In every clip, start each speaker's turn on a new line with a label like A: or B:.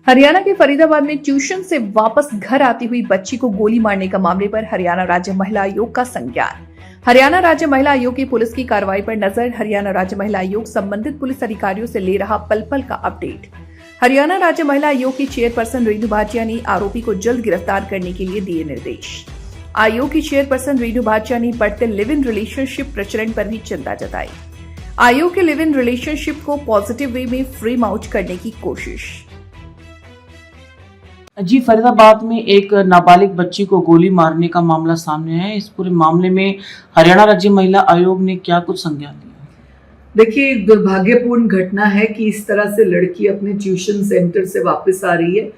A: हरियाणा के फरीदाबाद में ट्यूशन से वापस घर आती हुई बच्ची को गोली मारने का मामले पर हरियाणा राज्य महिला आयोग का संज्ञान। हरियाणा राज्य महिला आयोग की पुलिस की कार्रवाई पर नजर। हरियाणा राज्य महिला आयोग संबंधित पुलिस अधिकारियों से ले रहा पल पल का अपडेट। हरियाणा राज्य महिला आयोग की चेयरपर्सन रेणु भाटिया ने आरोपी को जल्द गिरफ्तार करने के लिए दिए निर्देश। आयोग की चेयरपर्सन रेणु भाटिया ने बढ़ते लिव इन रिलेशनशिप प्रचलन पर भी चिंता जताई। आयोग के लिव इन रिलेशनशिप को पॉजिटिव वे में फ्रेम आउट करने की कोशिश।
B: जी, फरीदाबाद में एक नाबालिग बच्ची को गोली मारने का मामला सामने है। इस पूरे मामले में हरियाणा राज्य महिला आयोग ने क्या कुछ संज्ञान लिया?
C: देखिए, एक दुर्भाग्यपूर्ण घटना है कि इस तरह से लड़की अपने ट्यूशन सेंटर से वापस आ रही है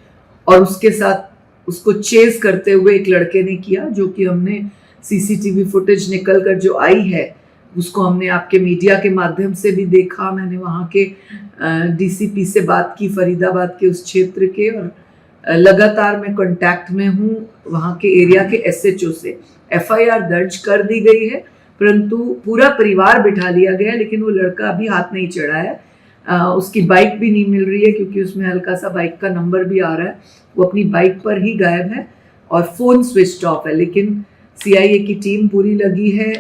C: और उसके साथ उसको चेज करते हुए एक लड़के ने किया, जो कि हमने सीसीटीवी फुटेज निकल कर जो आई है उसको हमने आपके मीडिया के माध्यम से भी देखा। मैंने वहाँ के डीसीपी से बात की, फरीदाबाद के उस क्षेत्र के, और लगातार मैं कांटेक्ट में हूँ वहाँ के एरिया के एसएचओ से। एफआईआर दर्ज कर दी गई है, परंतु पूरा परिवार बिठा लिया गया, लेकिन वो लड़का अभी हाथ नहीं चढ़ा है। उसकी बाइक भी नहीं मिल रही है क्योंकि उसमें हल्का सा बाइक का नंबर भी आ रहा है। वो अपनी बाइक पर ही गायब है और फ़ोन स्विच ऑफ है, लेकिन सीआईए की टीम पूरी लगी है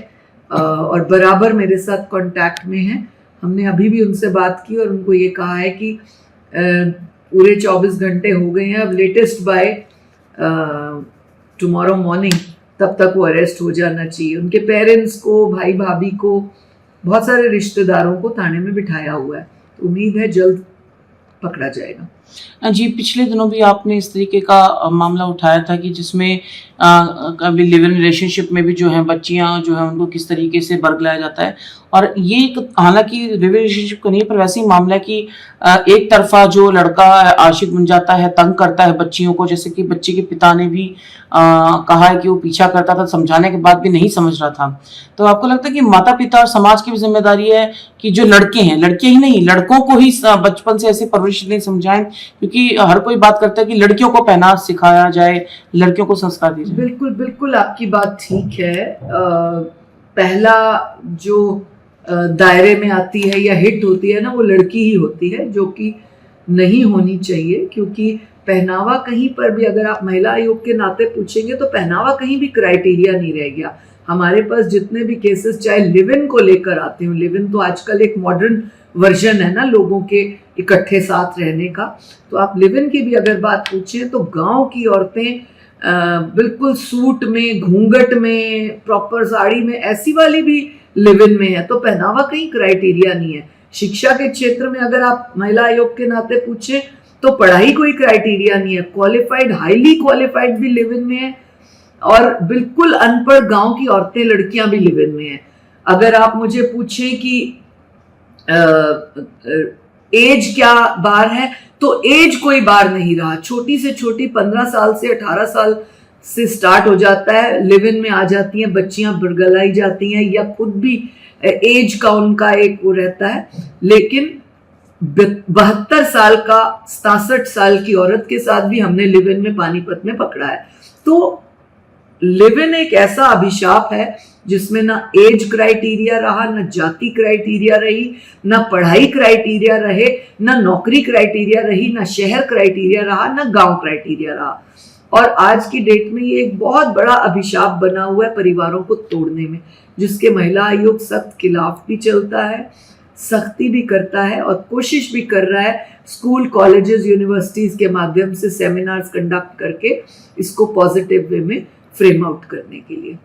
C: और बराबर मेरे साथ कांटेक्ट में है। हमने अभी भी उनसे बात की और उनको ये कहा है कि पूरे 24 घंटे हो गए हैं, अब लेटेस्ट बाय टुमारो मॉर्निंग तब तक वो अरेस्ट हो जाना चाहिए। उनके पेरेंट्स को, भाई भाभी को, बहुत सारे रिश्तेदारों को थाने में बिठाया हुआ है, तो उम्मीद है जल्द पकड़ा जाएगा।
B: जी, पिछले दिनों भी आपने इस तरीके का मामला उठाया था कि जिसमें कभी लिव इन रिलेशनशिप में भी जो है बच्चियां जो है उनको किस तरीके से बरगलाया जाता है। और ये एक हालांकि लिव इन रिलेशनशिप का नहीं, पर वैसे ही मामला है कि एक तरफा जो लड़का आशिक बन जाता है, तंग करता है बच्चियों को, जैसे कि बच्चे के पिता ने भी कहा है कि वो पीछा करता था, समझाने के बाद भी नहीं समझ रहा था। तो आपको लगता है कि माता पिता और समाज की भी जिम्मेदारी है कि जो लड़के हैं, लड़के ही नहीं, लड़कों को ही बचपन से ऐसे परवरिश नहीं समझाएं, क्योंकि हर कोई बात करता है कि लड़कियों को पहना सिखाया जाए, लड़कियों को संस्कार दिए जाए।
C: बिल्कुल बिल्कुल आपकी बात ठीक है। पहला जो दायरे में आती है या हिट होती है ना, वो लड़की ही होती है, जो कि नहीं होनी चाहिए। क्योंकि पहनावा कहीं पर भी, अगर आप महिला आयोग के नाते पूछेंगे तो पहनावा कहीं भी क्राइटेरिया नहीं रह गया। हमारे पास जितने भी केसेस चाहे लिव इन को लेकर आते हो, लिव इन तो आजकल एक मॉडर्न वर्जन है ना लोगों के इकट्ठे साथ रहने का, तो आप लिव इन की भी अगर बात पूछें तो गांव की औरतें बिल्कुल सूट में, घूंघट में, प्रॉपर साड़ी में, ऐसी वाली भी लिव इन में है। तो पहनावा कहीं क्राइटेरिया नहीं है। शिक्षा के क्षेत्र में अगर आप महिला आयोग के नाते पूछें तो पढ़ाई कोई क्राइटेरिया नहीं है। क्वालिफाइड, हाईली क्वालिफाइड भी लिव इन में है और बिल्कुल अनपढ़ गांव की औरतें, लड़कियां भी लिव इन में है। अगर आप मुझे पूछें कि एज क्या बार है, तो एज कोई बार नहीं रहा। छोटी से छोटी 15 साल से 18 साल से स्टार्ट हो जाता है, लिव इन में आ जाती हैं बच्चियां, बरगलाई जाती हैं, या खुद भी एज का उनका एक वो रहता है। लेकिन 72 साल का, 67 साल की औरत के साथ भी हमने लिव इन में पानीपत में पकड़ा है। तो लिव इन एक ऐसा अभिशाप है जिसमें ना एज क्राइटेरिया रहा, ना जाति क्राइटेरिया रही, ना पढ़ाई क्राइटेरिया रहे, ना नौकरी क्राइटेरिया रही, ना शहर क्राइटेरिया रहा, ना गांव क्राइटेरिया रहा। और आज की डेट में ये एक बहुत बड़ा अभिशाप बना हुआ है परिवारों को तोड़ने में, जिसके महिला आयोग सख्त खिलाफ भी चलता है, सख्ती भी करता है और कोशिश भी कर रहा है स्कूल, कॉलेजेस, यूनिवर्सिटीज के माध्यम से सेमिनार्स कंडक्ट करके इसको पॉजिटिव वे में फ्रेम आउट करने के लिए।